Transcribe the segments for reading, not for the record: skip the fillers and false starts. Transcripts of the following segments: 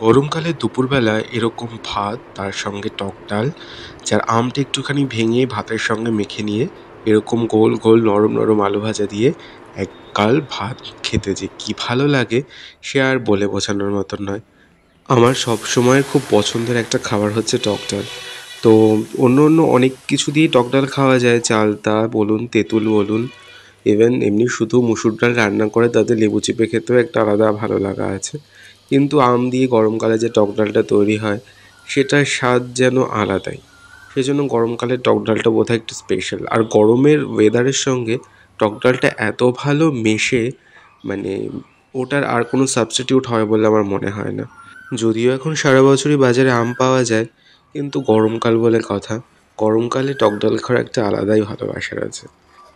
গরমকালে দুপুরবেলা এরকম ভাত তার সঙ্গে টক ডাল, যার আমটা একটুখানি ভেঙে ভাতের সঙ্গে মেখে নিয়ে এরকম গোল গোল নরম নরম আলু ভাজা দিয়ে এক গাল ভাত খেতে যে কী ভালো লাগে সে আর বলে বোঝানোর মতন নয়। আমার সবসময়ের খুব পছন্দের একটা খাবার হচ্ছে টক ডাল। তো অন্য অন্য অনেক কিছু দিয়েই টক ডাল খাওয়া যায়, চালতা বলুন, তেঁতুল বলুন, ইভেন এমনি শুধু মুসুর ডাল রান্না করে তাতে লেবু চিপে খেতেও একটা আলাদা ভালো লাগা আছে। কিন্তু আম দিয়ে গরমকালে যে টক ডালটা তৈরি হয় সেটার স্বাদ যেন আলাদাই। সেজন্য গরমকালে টক ডালটা বোধহয় একটু স্পেশাল। আর গরমের ওয়েদারের সঙ্গে টক ডালটা এত ভালো মেশে, মানে ওটার আর কোনো সাবস্টিটিউট হয় বলে আমার মনে হয় না। যদিও এখন সারা বছরই বাজারে আম পাওয়া যায়, কিন্তু গরমকাল বলে কথা, গরমকালে টক ডাল খাওয়ার একটা আলাদাই ভালোবাসার আছে।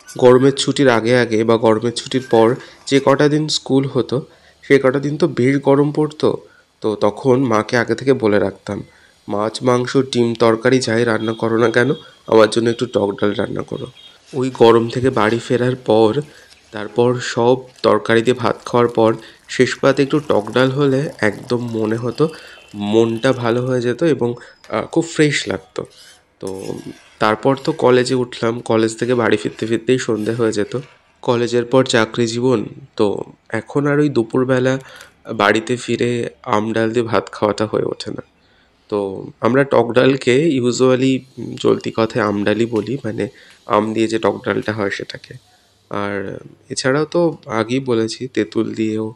গরমের ছুটির আগে আগে বা গরমের ছুটির পর যে কটা দিন স্কুল হতো সে কটা দিন তো বেশ গরম পড়তো। তো তখন মাকে আগে থেকে বলে রাখতাম, মাছ মাংস ডিম তরকারি যাই রান্না করো না কেন আমার জন্য একটু টক ডাল রান্না করো। ওই গরম থেকে বাড়ি ফেরার পর তারপর সব তরকারি দিয়ে ভাত খাওয়ার পর শেষ পাতে একটু টক ডাল হলে একদম মনে হতো মনটা ভালো হয়ে যেত এবং খুব ফ্রেশ লাগতো। তো তারপর তো কলেজে উঠলাম, কলেজ থেকে বাড়ি ফিরতে ফিরতেই সন্ধে হয়ে যেত। কলেজের পর চাকরি জীবন। তো এখন আর ওই দুপুরবেলা বাড়িতে ফিরে আম ডাল দিয়ে ভাত খাওয়াটা হয়ে ওঠে না। তো আমরা টক ডালকে ইউজুয়ালি চলতি কথায় আম ডালই বলি, মানে আম দিয়ে যে টক ডালটা হয় সেটাকে। আর এছাড়াও তো আগেই বলেছি তেঁতুল দিয়েও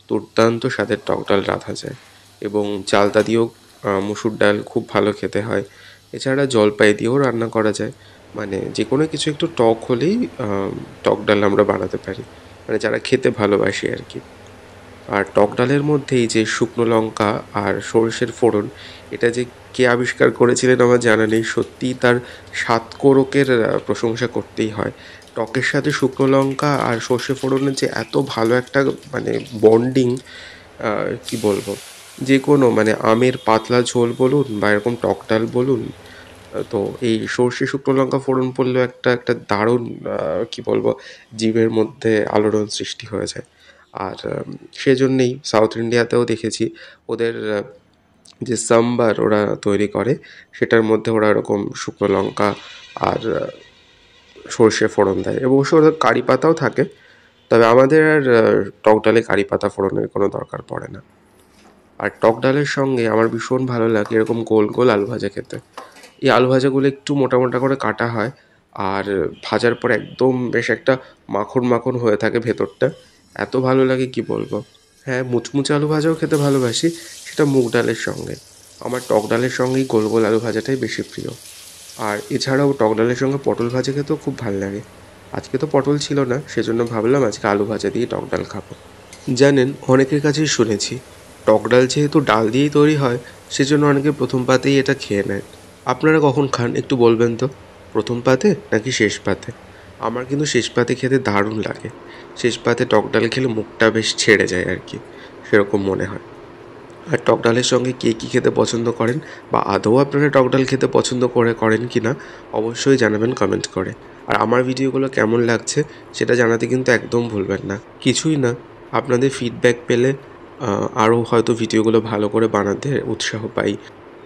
দুর্দান্ত স্বাদের টক ডাল রাঁধা যায়, এবং চালতা দিয়েও মুসুর ডাল খুব ভালো খেতে হয়। এছাড়া জলপাই দিয়েও রান্না করা যায়। মানে যে কোনো কিছু একটু টক হলেই টক ডাল আমরা বানাতে পারি, মানে যারা খেতে ভালোবাসি আর কি। আর টক ডালের মধ্যেই যে শুকনো লঙ্কা আর সরষের ফোড়ন, এটা যে কে আবিষ্কার করেছিলেন আমার জানা নেই, সত্যিই তার স্বাদ কোরকের প্রশংসা করতেই হয়। টকের সাথে শুকনো লঙ্কা আর সর্ষে ফোড়নের যে এত ভালো একটা মানে বন্ডিং, কি বলবো, যে কোনো মানে আমের পাতলা ঝোল বলুন বা এরকম টক ডাল বলুন, তো এই সর্ষে শুকনো লঙ্কা ফোড়ন পড়লেও একটা একটা দারুণ কি বলবো, জিভের মধ্যে আলোড়ন সৃষ্টি হয়ে যায়। আর সেজন্যেই সাউথ ইন্ডিয়াতেও দেখেছি ওদের যে সাম্বার ওরা তৈরি করে সেটার মধ্যে ওরা এরকম শুকনো লঙ্কা আর সর্ষে ফোড়ন দেয়, এবং অবশ্য ওদের কারি পাতাও থাকে। তবে আমাদের আর টক ডালে কারি পাতা ফোড়নের কোনো দরকার পড়ে না। আর টক ডালের সঙ্গে আমার ভীষণ ভালো লাগে এরকম গোল গোল আলু ভাজা খেতে। এই আলু ভাজাগুলো একটু মোটা মোটা করে কাটা হয়, আর ভাজার পর একদম বেশ একটা মাখন মাখন হয়ে থাকে ভেতরটা, এত ভালো লাগে কি বলবো। হ্যাঁ, মুচমুচে আলু ভাজাও খেতে ভালোবাসি, সেটা মুগ ডালের সঙ্গে। আমার টক ডালের সঙ্গেই গোল গোল আলু ভাজাটাই বেশি প্রিয়। আর এছাড়াও টক ডালের সঙ্গে পটল ভাজা খেতেও খুব ভালো লাগে। আজকে তো পটল ছিল না, সেজন্য ভাবলাম আজকে আলু ভাজা দিয়ে টক ডাল খাবো। জানেন, অনেকের কাছেই শুনেছি টক ডাল যেহেতু ডাল দিয়েই তৈরি হয় সেজন্য অনেকে প্রথম পাতেই এটা খেয়ে নেয়। আপনারা কখন খান একটু বলবেন তো, প্রথম পাতে নাকি শেষ পাতে? আমার কিন্তু শেষ পাতে খেতে দারুণ লাগে। শেষ পাতে টক ডাল খেলে মুখটা বেশ ছেড়ে যায় আর কি, সেরকম মনে হয়। আর টক ডালের সঙ্গে কে কী খেতে পছন্দ করেন, বা আদৌ আপনারা টক ডাল খেতে পছন্দ করেন কি না, অবশ্যই জানাবেন কমেন্ট করে। আর আমার ভিডিওগুলো কেমন লাগছে সেটা জানাতে কিন্তু একদম ভুলবেন না। কিছুই না, আপনাদের ফিডব্যাক পেলে আরও হয়তো ভিডিওগুলো ভালো করে বানাতে উৎসাহ পাই।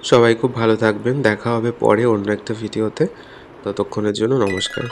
সবাই খুব ভালো থাকবেন, দেখা হবে পরে অন্য একটা ভিডিওতে। ততক্ষণের জন্য নমস্কার।